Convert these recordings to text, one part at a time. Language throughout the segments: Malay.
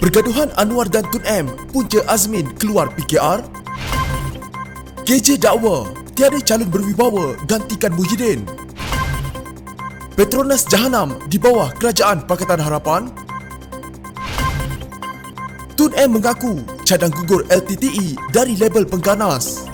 Pergaduhan Anwar dan Tun M, punca Azmin keluar PKR. KJ dakwa tiada calon berwibawa gantikan Muhyiddin. Petronas Jahanam di bawah Kerajaan Pakatan Harapan. Tun M mengaku cadang gugur LTTE dari label pengganas.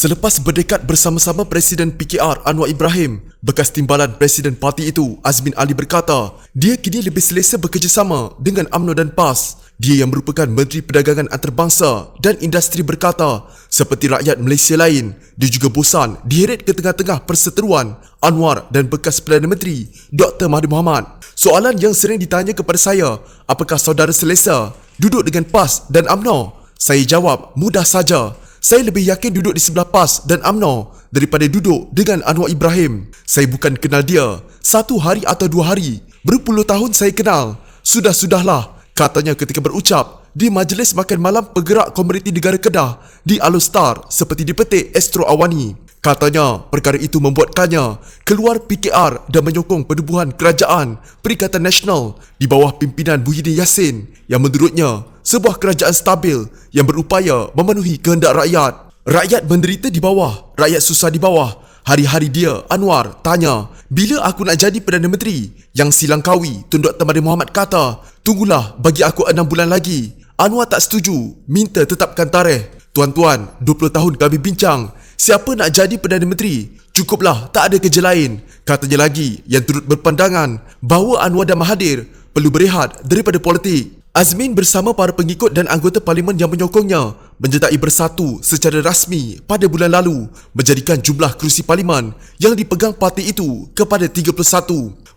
Selepas berdekat bersama-sama Presiden PKR Anwar Ibrahim, bekas timbalan Presiden parti itu Azmin Ali berkata, dia kini lebih selesa bekerjasama dengan UMNO dan PAS. Dia yang merupakan Menteri Perdagangan Antarabangsa dan Industri berkata, seperti rakyat Malaysia lain, dia juga bosan diheret ke tengah-tengah perseteruan Anwar dan bekas Perdana Menteri Dr. Mahathir Mohamad. Soalan yang sering ditanya kepada saya, apakah saudara selesa duduk dengan PAS dan UMNO? Saya jawab, mudah saja. Saya lebih yakin duduk di sebelah PAS dan UMNO daripada duduk dengan Anwar Ibrahim. Saya bukan kenal dia 1 hari atau 2 hari. Berpuluh tahun saya kenal. Sudahlah, katanya ketika berucap di majlis makan malam penggerak Komuniti Negara Kedah di Alostar seperti dipetik Astro Awani. Katanya perkara itu membuatkannya keluar PKR dan menyokong penubuhan kerajaan Perikatan Nasional di bawah pimpinan Muhyiddin Yassin yang menurutnya sebuah kerajaan stabil yang berupaya memenuhi kehendak rakyat. Rakyat menderita di bawah, rakyat susah di bawah. Hari-hari dia, Anwar, tanya, bila aku nak jadi Perdana Menteri? Yang silangkawi, Tun Dr. Mahathir Mohamad kata, tunggulah bagi aku 6 bulan lagi. Anwar tak setuju, minta tetapkan tarikh. Tuan-tuan, 20 tahun kami bincang, siapa nak jadi Perdana Menteri? Cukuplah, tak ada kerja lain. Katanya lagi yang turut berpandangan bahawa Anwar dan Mahathir perlu berehat daripada politik. Azmin bersama para pengikut dan anggota parlimen yang menyokongnya menyertai bersatu secara rasmi pada bulan lalu menjadikan jumlah kerusi parlimen yang dipegang parti itu kepada 31.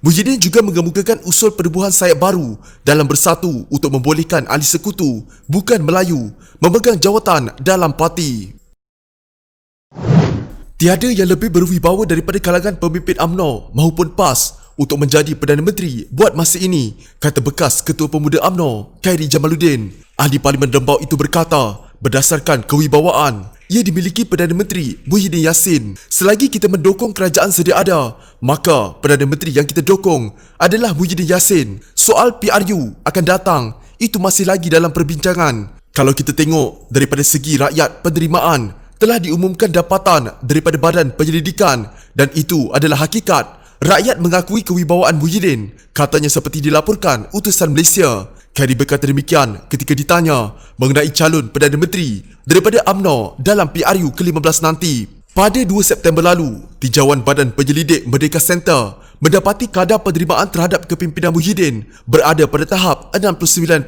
Muhyiddin juga mengemukakan usul penubuhan sayap baru dalam bersatu untuk membolehkan ahli sekutu bukan Melayu memegang jawatan dalam parti. Tiada yang lebih berwibawa daripada kalangan pemimpin UMNO maupun PAS untuk menjadi Perdana Menteri buat masa ini, kata bekas Ketua Pemuda UMNO, Khairi Jamaluddin. Ahli Parlimen Rembau itu berkata, berdasarkan kewibawaan ia dimiliki Perdana Menteri Muhyiddin Yassin. Selagi kita mendukung kerajaan sedia ada, maka Perdana Menteri yang kita dukung adalah Muhyiddin Yassin. Soal PRU akan datang, itu masih lagi dalam perbincangan. Kalau kita tengok daripada segi rakyat penerimaan, telah diumumkan dapatan daripada Badan Penyelidikan dan itu adalah hakikat. Rakyat mengakui kewibawaan Muhyiddin, katanya seperti dilaporkan utusan Malaysia. Khairi berkata demikian ketika ditanya mengenai calon Perdana Menteri daripada UMNO dalam PRU ke-15 nanti. Pada 2 September lalu, tinjauan Badan Penyelidik Merdeka Center mendapati kadar penerimaan terhadap kepimpinan Muhyiddin berada pada tahap 69%.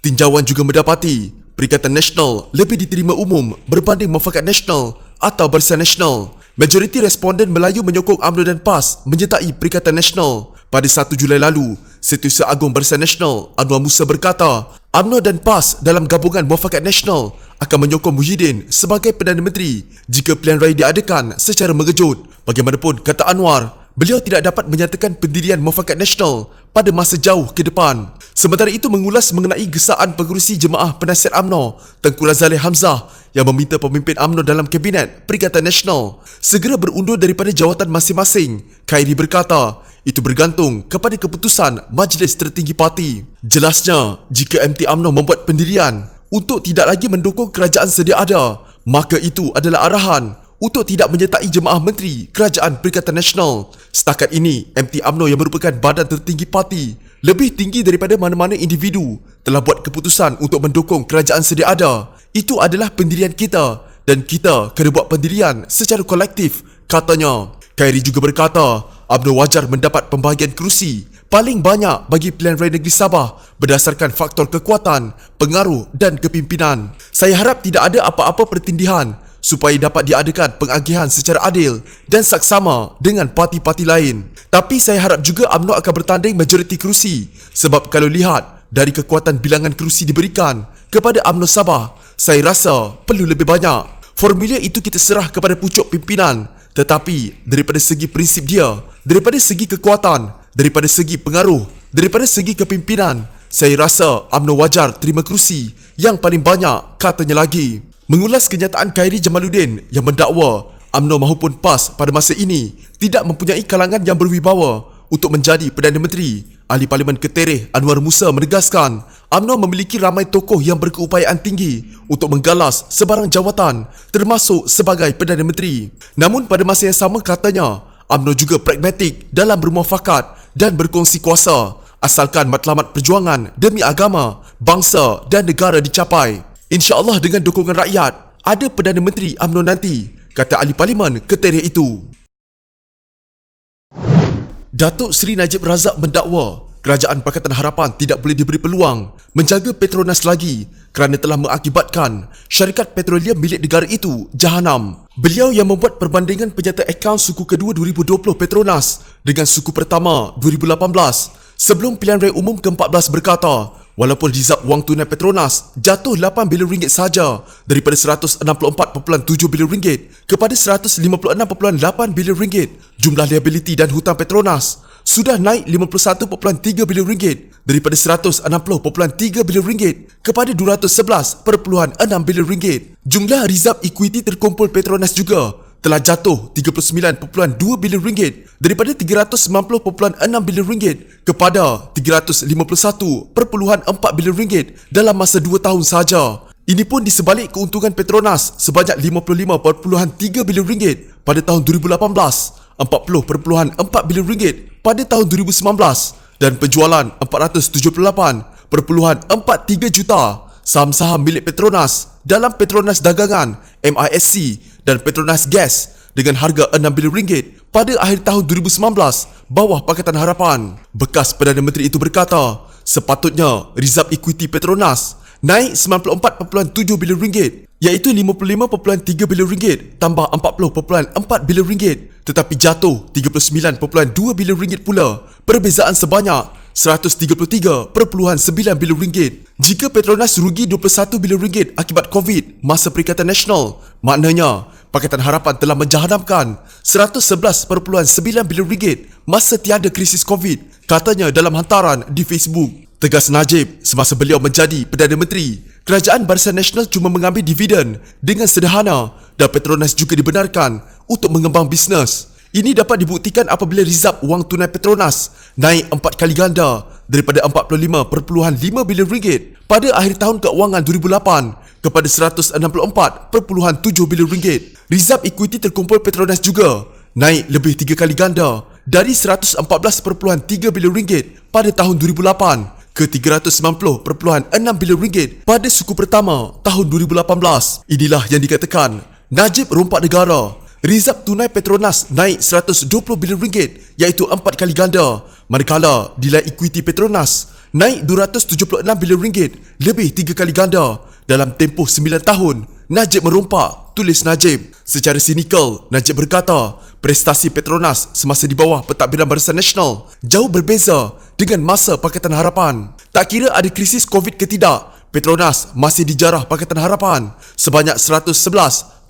Tinjauan juga mendapati Perikatan Nasional lebih diterima umum berbanding Mufakat Nasional atau Barisan Nasional. Majoriti responden Melayu menyokong UMNO dan PAS menyertai Perikatan Nasional. Pada 1 Julai lalu, Setiausaha Agung Barisan Nasional Anwar Musa berkata, UMNO dan PAS dalam gabungan Mufakat Nasional akan menyokong Muhyiddin sebagai Perdana Menteri jika pilihan raya diadakan secara mengejut. Bagaimanapun, kata Anwar, beliau tidak dapat menyatakan pendirian Mufakat Nasional pada masa jauh ke depan. Sementara itu mengulas mengenai gesaan pengerusi Jemaah Penasihat UMNO Tengku Razaleigh Hamzah yang meminta pemimpin UMNO dalam Kabinet Perikatan Nasional segera berundur daripada jawatan masing-masing. Khairi berkata, itu bergantung kepada keputusan Majlis Tertinggi Parti. Jelasnya, jika MT UMNO membuat pendirian untuk tidak lagi mendukung kerajaan sedia ada, maka itu adalah arahan untuk tidak menyertai Jemaah Menteri Kerajaan Perikatan Nasional. Setakat ini, MT UMNO yang merupakan badan tertinggi parti lebih tinggi daripada mana-mana individu telah buat keputusan untuk mendukung kerajaan sedia ada. Itu adalah pendirian kita dan kita kena buat pendirian secara kolektif, katanya. Khairi juga berkata, UMNO wajar mendapat pembahagian kerusi paling banyak bagi pilihan raya negeri Sabah berdasarkan faktor kekuatan, pengaruh dan kepimpinan. Saya harap tidak ada apa-apa pertindihan supaya dapat diadakan pengagihan secara adil dan saksama dengan parti-parti lain. Tapi saya harap juga UMNO akan bertanding majoriti kerusi sebab kalau lihat dari kekuatan bilangan kerusi diberikan kepada UMNO Sabah, saya rasa perlu lebih banyak. Formulir itu kita serah kepada pucuk pimpinan Tetapi daripada segi prinsip dia, daripada segi kekuatan, daripada segi pengaruh, daripada segi kepimpinan, saya rasa UMNO wajar terima kerusi yang paling banyak, katanya lagi. Mengulas kenyataan Khairi Jamaluddin yang mendakwa UMNO mahupun PAS pada masa ini tidak mempunyai kalangan yang berwibawa untuk menjadi Perdana Menteri, Ahli Parlimen Ketereh Anwar Musa menegaskan UMNO memiliki ramai tokoh yang berkeupayaan tinggi untuk menggalas sebarang jawatan termasuk sebagai Perdana Menteri. Namun pada masa yang sama katanya, UMNO juga pragmatik dalam bermuafakat dan berkongsi kuasa asalkan matlamat perjuangan demi agama, bangsa dan negara dicapai. InsyaAllah dengan dukungan rakyat, ada Perdana Menteri UMNO nanti, kata Ahli Parlimen Ketereh itu. Datuk Seri Najib Razak mendakwa Kerajaan Pakatan Harapan tidak boleh diberi peluang menjaga Petronas lagi kerana telah mengakibatkan syarikat petroleum milik negara itu jahanam. Beliau yang membuat perbandingan penyata akaun suku kedua 2020 Petronas dengan suku pertama 2018 sebelum pilihan raya umum ke-14 berkata, walaupun hizab wang tunai Petronas jatuh 8 bilion ringgit saja daripada 164.7 bilion ringgit kepada 156.8 bilion ringgit, jumlah liability dan hutang Petronas sudah naik 51.3 bilion ringgit daripada 160.3 bilion ringgit kepada 211.6 bilion ringgit. Jumlah rizab equity terkumpul Petronas juga telah jatuh 39.2 bilion ringgit daripada 390.6 bilion ringgit kepada 351.4 bilion ringgit dalam masa 2 tahun saja. Ini pun di sebalik keuntungan Petronas sebanyak 55.3 bilion ringgit pada tahun 2018, 40.4 bilion ringgit pada tahun 2019 dan penjualan 478.43 juta saham-saham milik Petronas dalam Petronas Dagangan MISC dan Petronas Gas dengan harga 6 bilion ringgit pada akhir tahun 2019 bawah Pakatan Harapan. Bekas Perdana Menteri itu berkata, sepatutnya rizab equity Petronas naik 94.7 bilion ringgit iaitu 55.3 bilion ringgit tambah 40.4 bilion ringgit tetapi jatuh 39.2 bilion ringgit pula, perbezaan sebanyak 133.9 bilion ringgit. Jika Petronas rugi 21 bilion ringgit akibat COVID masa Perikatan Nasional, maknanya Pakatan Harapan telah menjahannamkan 111.9 bilion ringgit masa tiada krisis COVID, katanya dalam hantaran di Facebook. Tegas Najib, semasa beliau menjadi Perdana Menteri, Kerajaan Barisan Nasional cuma mengambil dividen dengan sederhana dan Petronas juga dibenarkan untuk mengembang bisnes. Ini dapat dibuktikan apabila rizab wang tunai Petronas naik 4 kali ganda daripada 45.5 bilion ringgit pada akhir tahun keuangan 2008 kepada 164.7 bilion ringgit. Rizab equity terkumpul Petronas juga naik lebih 3 kali ganda dari 114.3 bilion ringgit pada tahun 2008 ke 390.6 bilion ringgit pada suku pertama tahun 2018. Inilah yang dikatakan Najib rompak negara. Rizab tunai Petronas naik 120 bilion ringgit iaitu 4 kali ganda, manakala nilai equity Petronas naik 276 bilion ringgit lebih 3 kali ganda dalam tempoh 9 tahun. Najib merompak, tulis Najib. Secara sinikal, Najib berkata prestasi Petronas semasa di bawah pentadbiran Barisan Nasional jauh berbeza dengan masa Pakatan Harapan. Tak kira ada krisis COVID ke tidak, Petronas masih dijarah Pakatan Harapan sebanyak 111.9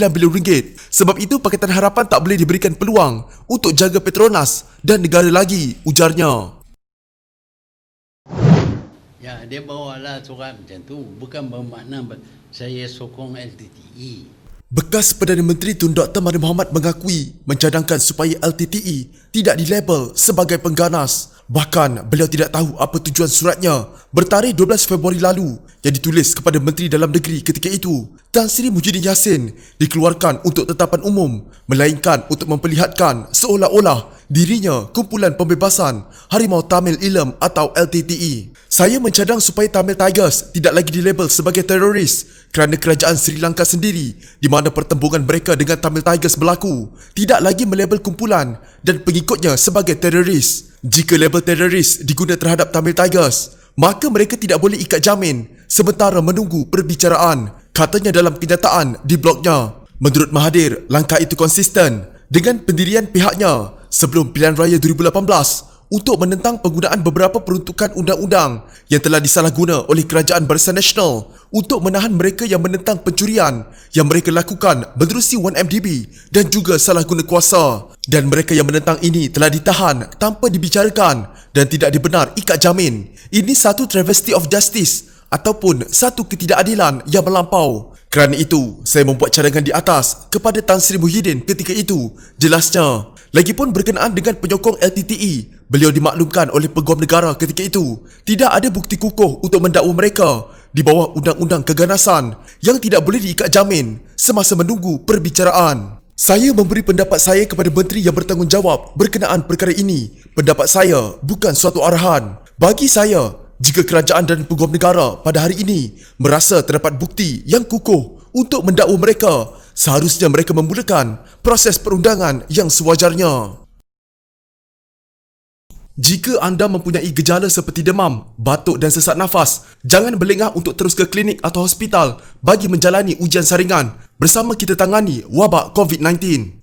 bilion ringgit. Sebab itu Pakatan Harapan tak boleh diberikan peluang untuk jaga Petronas dan negara lagi, ujarnya. Ya, dia bawalah surat macam tu. Bukan bermakna saya sokong LTTE. Bekas Perdana Menteri Tun Dr. Mahathir Mohamad mengakui mencadangkan supaya LTTE tidak dilabel sebagai pengganas. Bahkan beliau tidak tahu apa tujuan suratnya bertarikh 12 Februari lalu yang ditulis kepada Menteri Dalam Negeri ketika itu, Tan Sri Muhyiddin Yassin, dikeluarkan untuk tetapan umum melainkan untuk memperlihatkan seolah-olah dirinya kumpulan pembebasan Harimau Tamil Eelam atau LTTE. Saya mencadang supaya Tamil Tigers tidak lagi dilabel sebagai teroris kerana kerajaan Sri Lanka sendiri di mana pertembungan mereka dengan Tamil Tigers berlaku tidak lagi melabel kumpulan dan pengikutnya sebagai teroris. Jika label teroris diguna terhadap Tamil Tigers, maka mereka tidak boleh ikat jamin sementara menunggu perbicaraan, katanya dalam kenyataan di blognya. Menurut Mahathir, langkah itu konsisten dengan pendirian pihaknya sebelum pilihan raya 2018 untuk menentang penggunaan beberapa peruntukan undang-undang yang telah disalahguna oleh Kerajaan Barisan Nasional untuk menahan mereka yang menentang pencurian yang mereka lakukan menerusi 1MDB dan juga salah guna kuasa. Dan mereka yang menentang ini telah ditahan tanpa dibicarakan dan tidak dibenar ikat jamin. Ini satu travesty of justice ataupun satu ketidakadilan yang melampau. Kerana itu, saya membuat cadangan di atas kepada Tan Sri Muhyiddin ketika itu. Jelasnya, lagipun berkenaan dengan penyokong LTTE, beliau dimaklumkan oleh Peguam Negara ketika itu tidak ada bukti kukuh untuk mendakwa mereka di bawah Undang-Undang Keganasan yang tidak boleh diikat jamin semasa menunggu perbicaraan. Saya memberi pendapat saya kepada menteri yang bertanggungjawab berkenaan perkara ini. Pendapat saya bukan suatu arahan. Bagi saya, jika kerajaan dan peguam negara pada hari ini merasa terdapat bukti yang kukuh untuk mendakwa mereka, seharusnya mereka memulakan proses perundangan yang sewajarnya. Jika anda mempunyai gejala seperti demam, batuk dan sesak nafas, jangan berlengah untuk terus ke klinik atau hospital bagi menjalani ujian saringan bersama kita tangani wabak COVID-19.